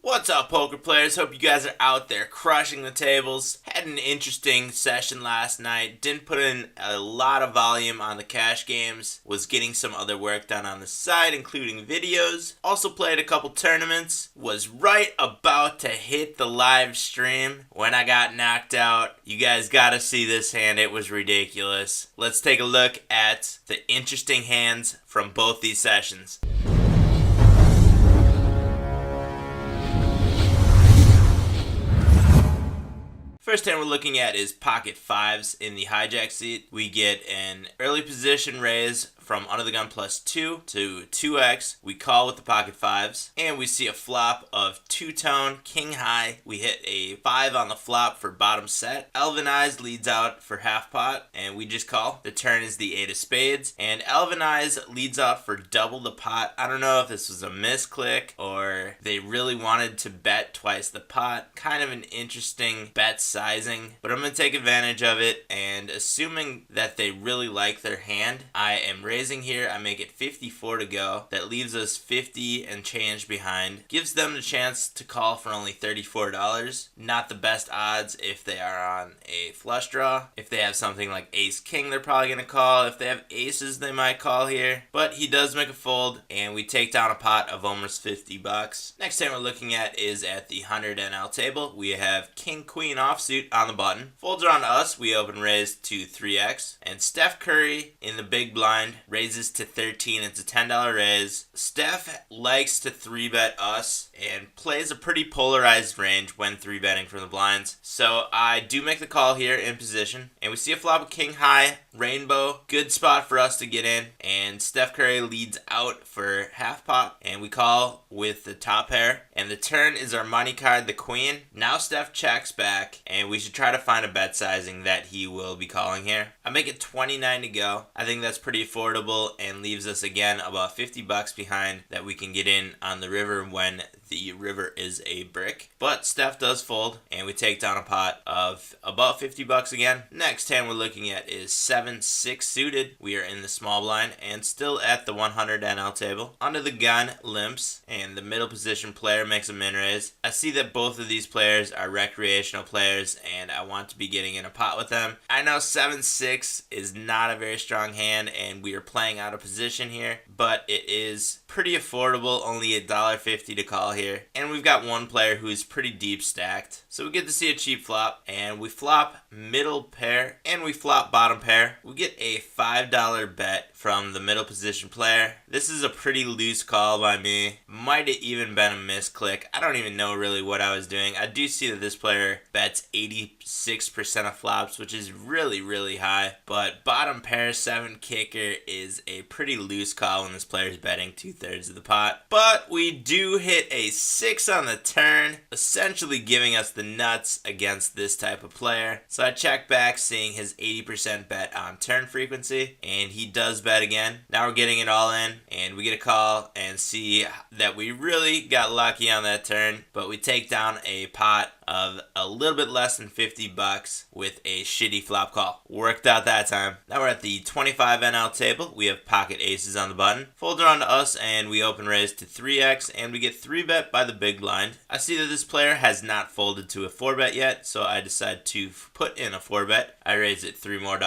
What's up, poker players? Hope you guys are out there crushing the tables. Had an interesting session last night. Didn't put in a lot of volume on the cash games. Was getting some other work done on the side, including videos. Also played a couple tournaments. Was right about to hit the live stream when I got knocked out. You guys gotta see this hand. It was ridiculous. Let's take a look at the interesting hands from both these sessions. First hand we're looking at is pocket fives in the hijack seat. We get an early position raise from under the gun +2 to 2x. We call with the pocket fives, and we see a flop of two-tone, king high. We hit a 5 on the flop for bottom set. Elven Eyes leads out for half pot, and we just call. The turn is the 8 of spades, and Elven Eyes leads out for double the pot. I don't know if this was a misclick or they really wanted to bet twice the pot. Kind of an interesting bet sizing, but I'm going to take advantage of it, and assuming that they really like their hand, I am raising here. I make it 54 to go. That leaves us 50 and change behind. Gives them the chance to call for only $34. Not the best odds if they are on a flush draw. If they have something like ace king, they're probably going to call. If they have aces, they might call here. But he does make a fold, and we take down a pot of almost $50. Next time we're looking at is at the 100 NL table. We have king queen offsuit on the button. Folds are on to us. We open raise to 3x. And Steph Curry in the big blind raises to 13. It's a $10 raise. Steph likes to 3-bet us and plays a pretty polarized range when 3-betting from the blinds. So I do make the call here in position. And we see a flop of king high, rainbow. Good spot for us to get in. And Steph Curry leads out for half pot. And we call with the top pair. And the turn is our money card, the queen. Now Steph checks back. And we should try to find a bet sizing that he will be calling here. I make it 29 to go. I think that's pretty affordable and leaves us again about $50 behind that we can get in on the river when the river is a brick. But Steph does fold, and we take down a pot of about $50 again. Next hand we're looking at is 7-6 suited. We are in the small blind and still at the 100 NL table. Under the gun limps, and the middle position player makes a min raise. I see that both of these players are recreational players, and I want to be getting in a pot with them. I know 7-6 is not a very strong hand, and we are playing out of position here, but it is pretty affordable, only $1.50 to call here. And we've got one player who's pretty deep stacked. So we get to see a cheap flop, and we flop middle pair, and we flop bottom pair. We get a $5 bet from the middle position player. This is a pretty loose call by me. Might have even been a misclick. I don't even know really what I was doing. I do see that this player bets 86% of flops, which is really, really high. But bottom pair 7 kicker is a pretty loose call when this player is betting 2/3 of the pot. But we do hit a 6 on the turn, essentially giving us the nuts against this type of player. So I check back, seeing his 80% bet on turn frequency, and he does bet again. Now we're getting it all in, and we get a call and see that we really got lucky on that turn, but we take down a pot of a little bit less than $50 with a shitty flop call. Worked out that time. Now we're at the 25 NL table. We have pocket aces on the button. Folds are on to us, and we open raise to 3x, and we get 3-bet by the big blind. I see that this player has not folded to a 4-bet yet, so I decide to put in a 4-bet. I raise it $3 more,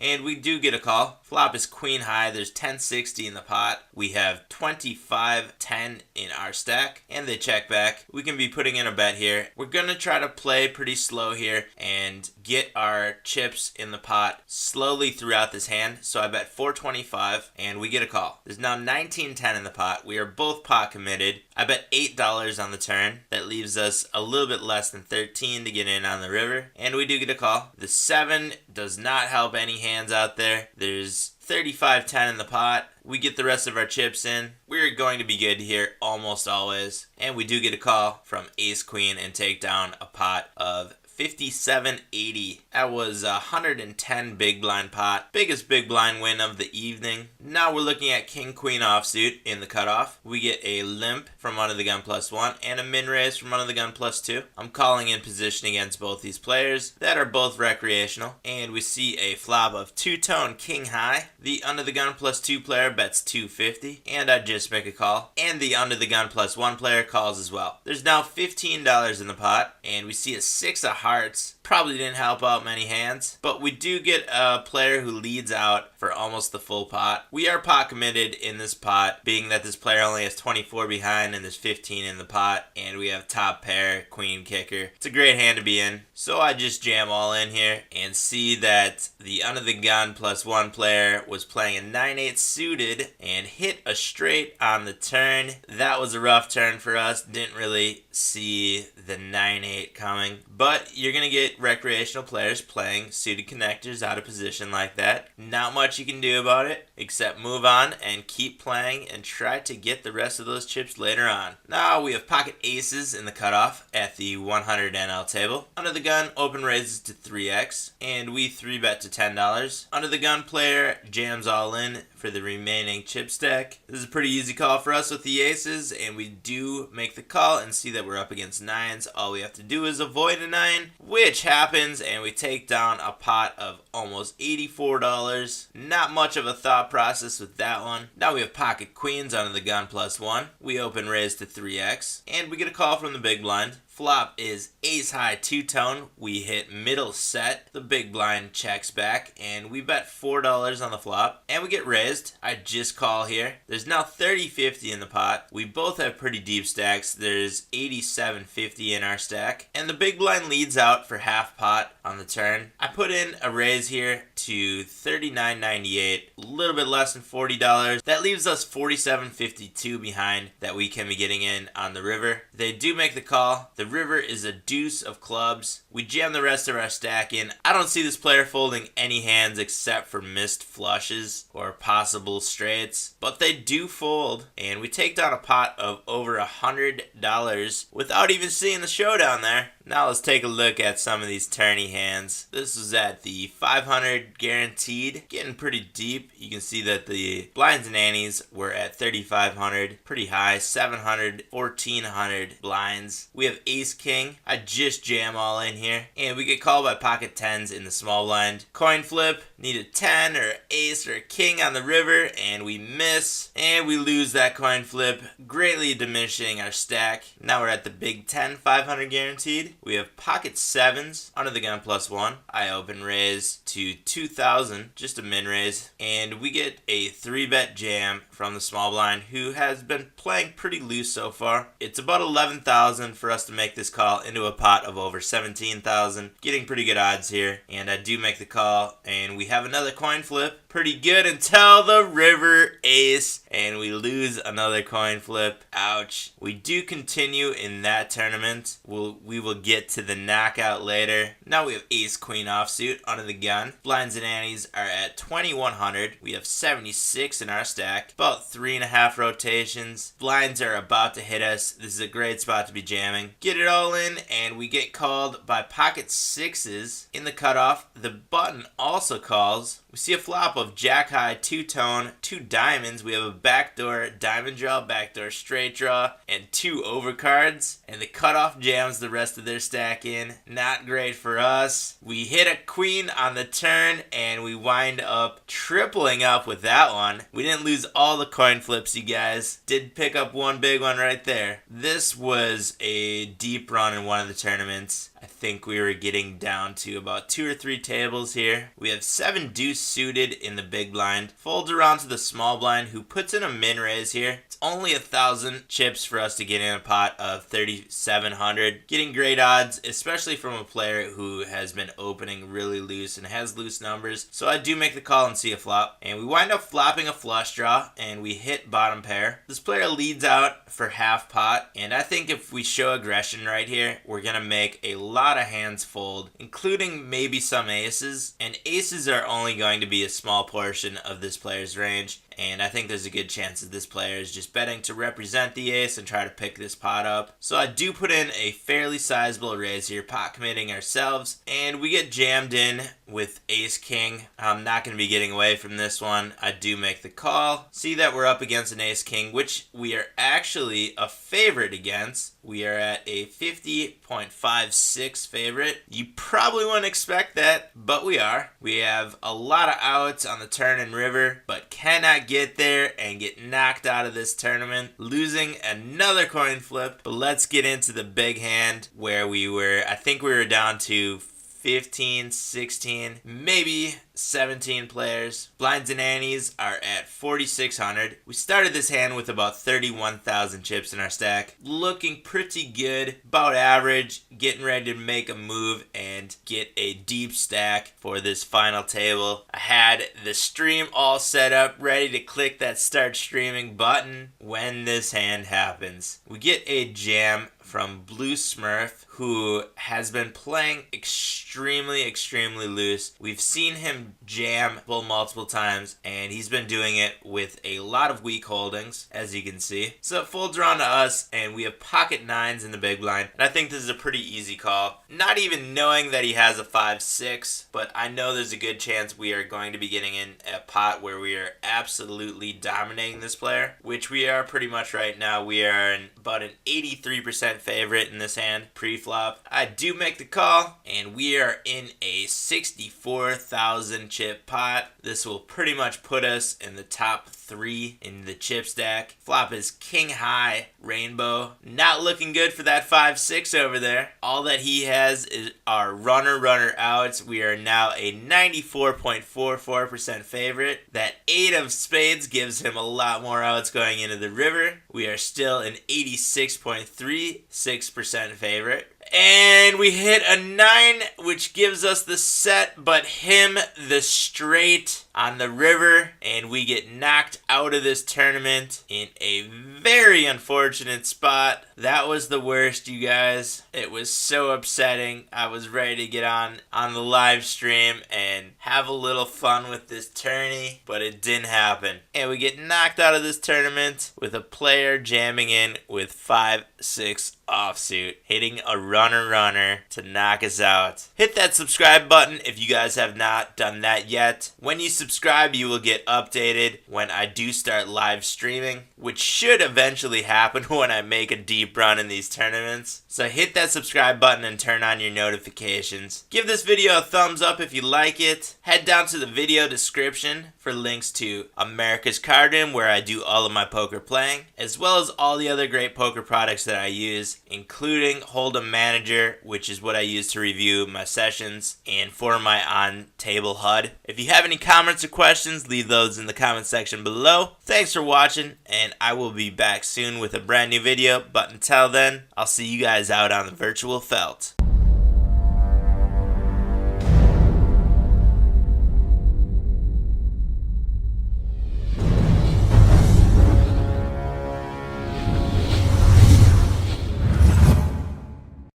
and we do get a call. Flop is queen high. There's 10-60 in the pot. We have 25-10 in our stack, and they check back. We can be putting in a bet here. We're gonna try to play pretty slow here and get our chips in the pot slowly throughout this hand. So I bet 425, and we get a call. There's now 19-10 in the pot. We are both pot committed. I bet $8 on the turn. That leaves us a little bit less than 13 to get in on the river, and we do get a call. The 7 does not help any hands out there. There's 35-10 in the pot. We get the rest of our chips in. We're going to be good here almost always. And we do get a call from ace queen and take down a pot of 57.80. That was 110 big blind pot. Biggest big blind win of the evening. Now we're looking at king queen offsuit in the cutoff. We get a limp from under the gun +1 and a min raise from under the gun +2. I'm calling in position against both these players that are both recreational, and we see a flop of two-tone king high. The under the gun +2 player bets 250, and I just make a call, and the under the gun +1 player calls as well. There's now $15 in the pot, and we see a 6 of hearts. Probably didn't help out many hands, but we do get a player who leads out for almost the full pot. We are pot committed in this pot, being that this player only has 24 behind and there's 15 in the pot, and we have top pair, queen kicker. It's a great hand to be in, so I just jam all in here and see that the under the gun +1 player was playing a 9-8 suited and hit a straight on the turn. That was a rough turn for us. Didn't really see the 9-8 coming, but you're gonna get recreational players playing suited connectors out of position like that. Not much you can do about it except move on and keep playing and try to get the rest of those chips later on. Now we have pocket aces in the cutoff at the 100 NL table. Under the gun open raises to 3x, and we 3-bet to $10. Under the gun player jams all in for the remaining chip stack. This is a pretty easy call for us with the aces, and we do make the call and see that we're up against 9s. All we have to do is avoid a 9, which happens, and we take down a pot of almost $84. Not much of a thought process with that one. Now we have pocket queens under the gun +1. We open raise to 3x, and we get a call from the big blind. Flop is ace high two-tone. We hit middle set. The big blind checks back, and we bet $4 on the flop, and we get raised. I just call here. There's now 30-50 in the pot. We both have pretty deep stacks. There's 87-50 in our stack, and the big blind leads out for half pot on the turn. I put in a raise here to $39.98, a little bit less than $40. That leaves us $47.52 behind that we can be getting in on the river. They do make the call. The river is a deuce of clubs. We jam the rest of our stack in. I don't see this player folding any hands except for missed flushes or possible straights, but they do fold, and we take down a pot of over $100 without even seeing the showdown there. Now let's take a look at some of these tourney hands. This was at the 500 guaranteed, getting pretty deep. You can see that the blinds and annies were at 3,500, pretty high, 700, 1,400 blinds. We have ace king. I just jam all in here, and we get called by pocket 10s in the small blind. Coin flip, need a 10 or ace or a king on the river, and we miss, and we lose that coin flip, greatly diminishing our stack. Now we're at the big 10, 500 guaranteed. We have pocket 7s under the gun +1. I open raise to 2,000, just a min raise, and we get a 3-bet jam from the small blind, who has been playing pretty loose so far. It's about 11,000 for us to make this call into a pot of over 17,000. Getting pretty good odds here, and I do make the call, and we have another coin flip. Pretty good until the river ace, and we lose another coin flip. Ouch. We do continue in that tournament. We will get to the knockout later. Now we have ace queen offsuit under the gun. Blinds and annies are at 2,100. We have 76 in our stack. About 3.5 rotations. Blinds are about to hit us. This is a great spot to be jamming. Get it all in, and we get called by pocket 6s in the cutoff. The button also calls. We see a flop of jack high, two-tone, 2 diamonds. We have a backdoor diamond draw, backdoor straight draw, and 2 overcards. And the cutoff jams the rest of their stack in. Not great for us. We hit a queen on the turn, and we wind up tripling up with that one. We didn't lose all the coin flips, you guys. Did pick up one big one right there. This was a deep run in one of the tournaments. I think we were getting down to about 2 or 3 tables here. We have 7 deuce suited in the big blind. Folds around to the small blind, who puts in a min raise here. It's only 1,000 chips for us to get in a pot of 3,700. Getting great odds, especially from a player who has been opening really loose and has loose numbers. So I do make the call and see a flop. And we wind up flopping a flush draw, and we hit bottom pair. This player leads out for half pot, and I think if we show aggression right here, we're going to make a lot of hands fold, including maybe some aces, and aces are only going to be a small portion of this player's range. and I think there's a good chance that this player is just betting to represent the ace and try to pick this pot up. So I do put in a fairly sizable raise here, pot committing ourselves, and we get jammed in with ace king. I'm not going to be getting away from this one. I do make the call. See that we're up against an ace king, which we are actually a favorite against. We are at a 50.56 favorite. You probably wouldn't expect that, but we are. We have a lot of outs on the turn and river, but cannot get there and get knocked out of this tournament, losing another coin flip. But let's get into the big hand where I think we were down to 15, 16, maybe 17 players. Blinds and antes are at 4,600. We started this hand with about 31,000 chips in our stack. Looking pretty good, about average, getting ready to make a move and get a deep stack for this final table. I had the stream all set up, ready to click that start streaming button when this hand happens. We get a jam from Blue Smurf, who has been playing extremely loose. We've seen him jam multiple times, and he's been doing it with a lot of weak holdings, as you can see. So full drawn to us, and we have pocket nines in the big blind, and I think this is a pretty easy call. Not even knowing that he has a 5-6, but I know there's a good chance we are going to be getting in a pot where we are absolutely dominating this player, which we are pretty much right now. We are about an 83% favorite in this hand pre-flop. I do make the call, and we are in a 64,000 chip pot. This will pretty much put us in the top 3 in the chip stack. Flop is king high rainbow. Not looking good for that 5-6 over there. All that he has is our runner outs. We are now a 94.44% favorite. That 8 of spades gives him a lot more outs going into the river. We are still an 86.36% favorite. And we hit a 9, which gives us the set, but him the straight on the river, and we get knocked out of this tournament in a very unfortunate spot. That was the worst, you guys. It was so upsetting. I was ready to get on the live stream and have a little fun with this tourney, but it didn't happen. And we get knocked out of this tournament with a player jamming in with 5-6 offsuit, hitting a runner to knock us out. Hit that subscribe button if you guys have not done that yet. When you subscribe, you will get updated when I do start live streaming, which should eventually happen when I make a deep run in these tournaments. So hit that subscribe button and turn on your notifications. Give this video a thumbs up if you like it. Head down to the video description for links to America's Card Room, where I do all of my poker playing, as well as all the other great poker products that I use, including Hold'em Manager, which is what I use to review my sessions and for my on-table HUD. If you have any comments or questions, leave those in the comment section below. Thanks for watching, and I will be back soon with a brand new video, but until then, I'll see you guys out on the virtual felt.